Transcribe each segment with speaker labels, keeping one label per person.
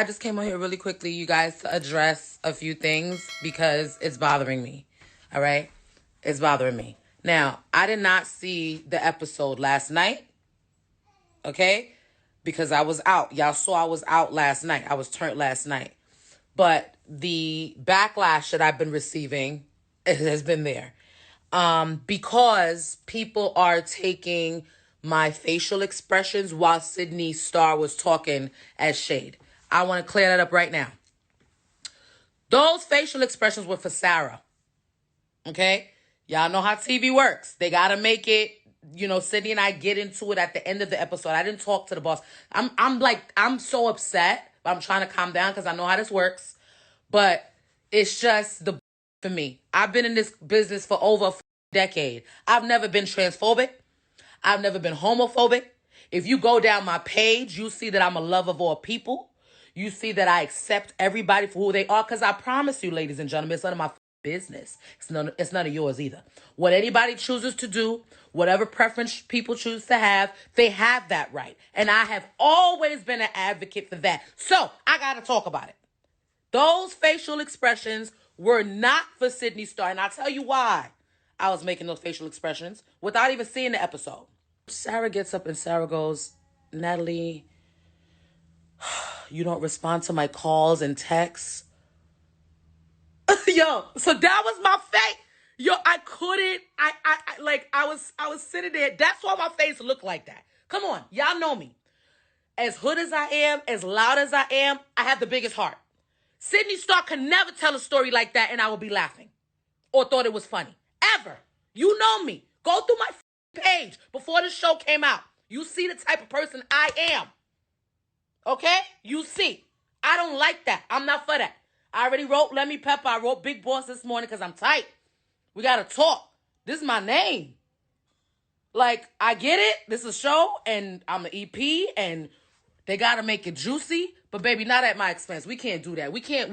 Speaker 1: I just came on here really quickly, you guys, to address a few things because it's bothering me. All right? It's bothering me. Now, I did not see the episode last night. Okay? Because I was out. Y'all saw I was out last night. I was turned last night. But the backlash that I've been receiving, it has been there. Because people are taking my facial expressions while Sydney Starr was talking as shade. I want to clear that up right now. Those facial expressions were for Sarah. Okay? Y'all know how TV works. They got to make it, you know, Sydney and I get into it at the end of the episode. I didn't talk to the boss. I'm so upset, but I'm trying to calm down because I know how this works. But it's just the for me. I've been in this business for over a decade. I've never been transphobic. I've never been homophobic. If you go down my page, you see that I'm a lover of all people. You see that I accept everybody for who they are. Because I promise you, ladies and gentlemen, it's none of my business. It's none of yours either. What anybody chooses to do, whatever preference people choose to have, they have that right. And I have always been an advocate for that. So I got to talk about it. Those facial expressions were not for Sydney Starr. And I'll tell you why I was making those facial expressions without even seeing the episode. Sarah gets up and Sarah goes, Natalie, you don't respond to my calls and texts. Yo, so that was my face. Yo, I couldn't, I was sitting there. That's why my face looked like that. Come on, y'all know me. As hood as I am, as loud as I am, I have the biggest heart. Sydney Starr could never tell a story like that and I would be laughing or thought it was funny. Ever. You know me. Go through my page before the show came out. You see the type of person I am. Okay? You see. I don't like that. I'm not for that. I already wrote Lemmy Pepper. I wrote Big Boss this morning because I'm tight. We got to talk. This is my name. Like, I get it. This is a show and I'm an EP and they got to make it juicy. But baby, not at my expense. We can't do that. We can't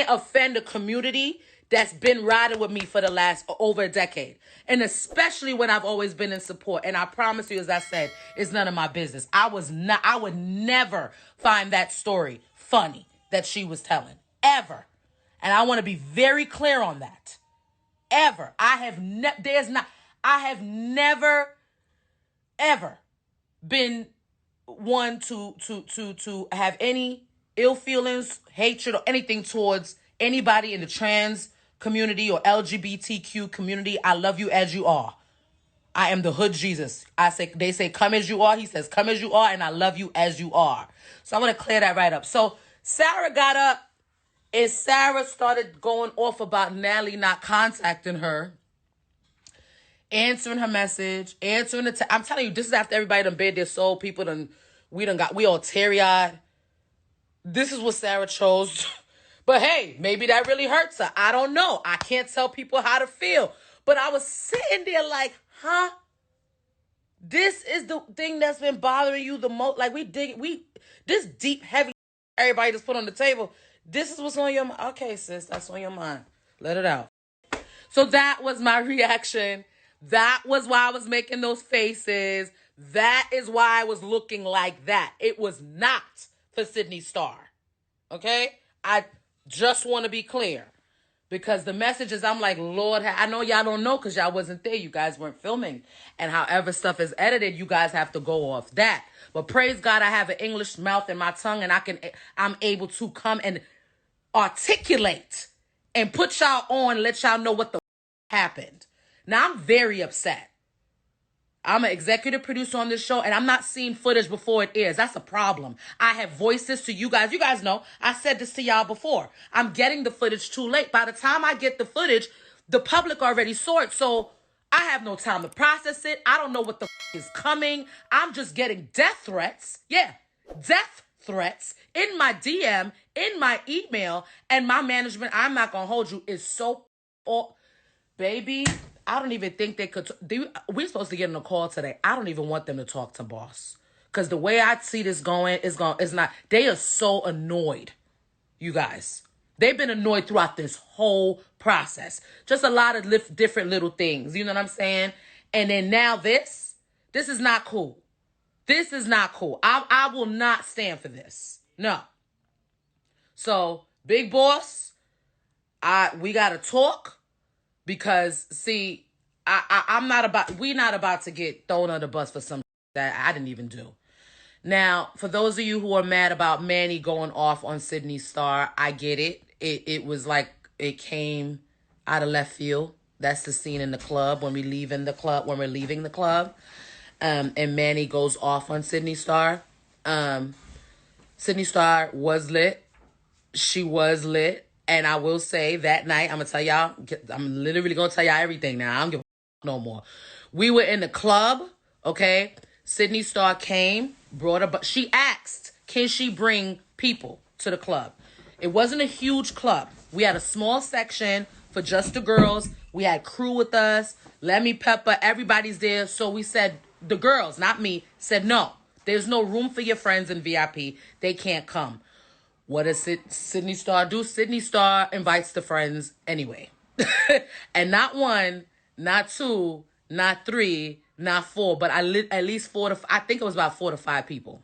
Speaker 1: offend a community that's been riding with me for the last over a decade. And especially when I've always been in support. And I promise you, as I said, it's none of my business. I would never find that story funny that she was telling. Ever. And I want to be very clear on that. Ever. I have never, ever been one to have any ill feelings, hatred, or anything towards anybody in the trans community or LGBTQ community. I love you as you are. I am the hood Jesus. They say, come as you are. He says, come as you are, and I love you as you are. So I want to clear that right up. So Sarah got up, and Sarah started going off about Natalie not contacting her, answering her message, answering the I'm telling you, this is after everybody done bared their soul. People we all teary-eyed. This is what Sarah chose. But hey, maybe that really hurts her. I don't know. I can't tell people how to feel. But I was sitting there like, huh? This is the thing that's been bothering you the most. Like this deep, heavy everybody just put on the table. This is what's on your mind. Okay, sis, that's on your mind. Let it out. So that was my reaction. That was why I was making those faces. That is why I was looking like that. It was not for Sydney Starr. Okay? I just want to be clear. Because the messages, I'm like, Lord, I know y'all don't know because y'all wasn't there. You guys weren't filming. And however stuff is edited, you guys have to go off that. But praise God, I have an English mouth and my tongue, and I'm able to come and articulate and put y'all on, let y'all know what the happened. Now, I'm very upset. I'm an executive producer on this show, and I'm not seeing footage before it airs. That's a problem. I have voices to you guys. You guys know, I said this to y'all before. I'm getting the footage too late. By the time I get the footage, the public already saw it, so I have no time to process it. I don't know what the is coming. I'm just getting death threats. Yeah, death threats in my DM, in my email, and my management, I'm not going to hold you, is so... Baby, I don't even think they could... We're supposed to get on a call today. I don't even want them to talk to boss. Because the way I see this going is not... They are so annoyed, you guys. They've been annoyed throughout this whole process. Just a lot of different little things. You know what I'm saying? And then now this is not cool. This is not cool. I will not stand for this. No. So, big boss, we gotta talk because see, we're not about to get thrown under the bus for some that I didn't even do. Now, for those of you who are mad about Manny going off on Sydney Star, I get it. It was like it came out of left field. That's the scene in the club when we're leaving the club. And Manny goes off on Sydney Star. Sydney Star was lit. She was lit. And I will say that night, I'm literally going to tell y'all everything now. I don't give a no more. We were in the club, okay? Sydney Star came, she asked, can she bring people to the club? It wasn't a huge club. We had a small section for just the girls. We had crew with us. Lemmy Pepper, everybody's there. So we said, the girls, not me, said no. There's no room for your friends in VIP. They can't come. What does Sydney Star do? Sydney Star invites the friends anyway. And not one, not two, not three, not four, but at least I think it was about 4 to 5 people.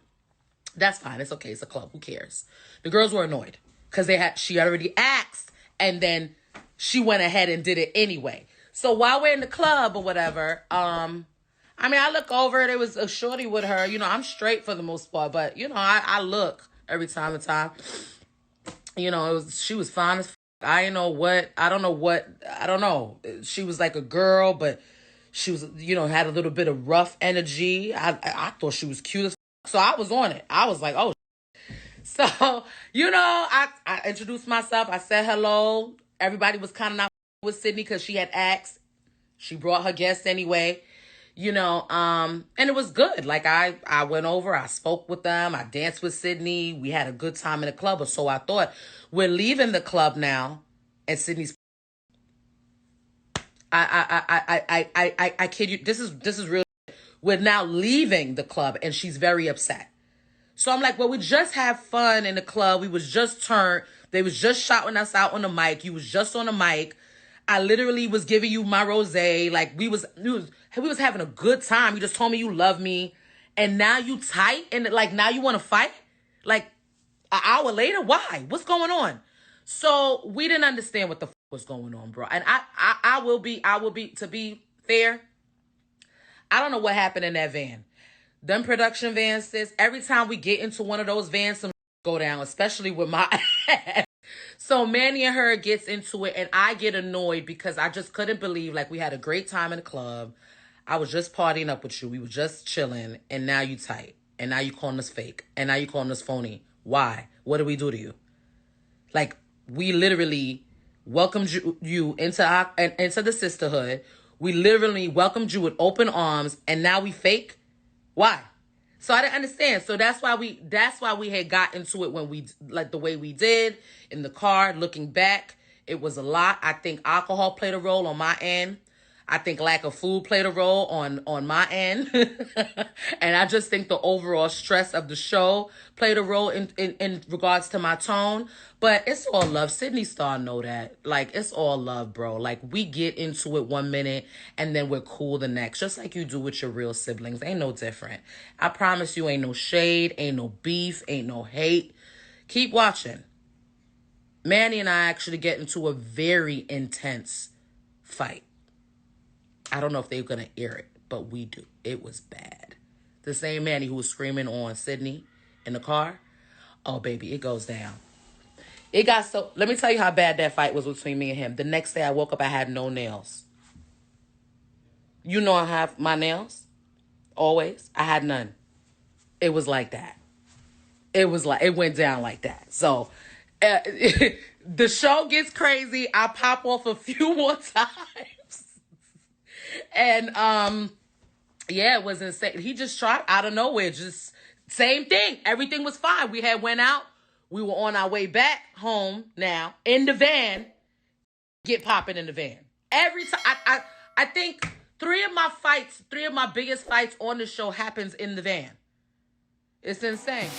Speaker 1: That's fine. It's okay. It's a club. Who cares? The girls were annoyed because she already asked and then she went ahead and did it anyway. So while we're in the club or whatever, I look over, there was a shorty with her. You know, I'm straight for the most part, but, you know, I look every time to time. You know, she was fine as I don't know. She was like a girl, but she was, you know, had a little bit of rough energy. I thought she was cute as so I was on it. I was like, oh. So, you know, I introduced myself. I said hello. Everybody was kind of not with Sydney because she had asked. She brought her guests anyway. You know, and it was good. Like I went over, I spoke with them, I danced with Sydney. We had a good time in the club, or so I thought. We're leaving the club now, and Sydney's. I kid you. This is real. We're now leaving the club, and she's very upset. So I'm like, well, we just have fun in the club. We was just turned. They was just shouting us out on the mic. You was just on the mic. I literally was giving you my rosé. Like we was having a good time. You just told me you love me. And now you tight and like now you want to fight? Like an hour later? Why? What's going on? So we didn't understand what the was going on, bro. And I will be, to be fair, I don't know what happened in that van. Them production vans, sis, every time we get into one of those vans, some go down, especially with my ass. So Manny and her gets into it, and I get annoyed because I just couldn't believe, like, we had a great time in the club. I was just partying up with you. We were just chilling, and now you tight. And now you calling us fake. And now you calling us phony. Why? What did we do to you? Like, we literally welcomed you into the sisterhood. We literally welcomed you with open arms, and now we fake? Why? So I didn't understand. So that's why we had got into it when we, like the way we did in the car. Looking back, it was a lot. I think alcohol played a role on my end. I think lack of food played a role on my end. And I just think the overall stress of the show played a role in regards to my tone. But it's all love. Sydney Star know that. Like, it's all love, bro. Like, we get into it 1 minute and then we're cool the next. Just like you do with your real siblings. Ain't no different. I promise you ain't no shade, ain't no beef, ain't no hate. Keep watching. Manny and I actually get into a very intense fight. I don't know if they're going to air it, but we do. It was bad. The same Manny who was screaming on Sydney in the car. Oh, baby, it goes down. It got so... Let me tell you how bad that fight was between me and him. The next day I woke up, I had no nails. You know I have my nails. Always. I had none. It was like that. It went down like that. So, the show gets crazy. I pop off a few more times. And, yeah, it was insane. He just tried out of nowhere. Just same thing. Everything was fine. We had went out. We were on our way back home now in the van. Get popping in the van. Every time. I think three of my biggest fights on the show happens in the van. It's insane.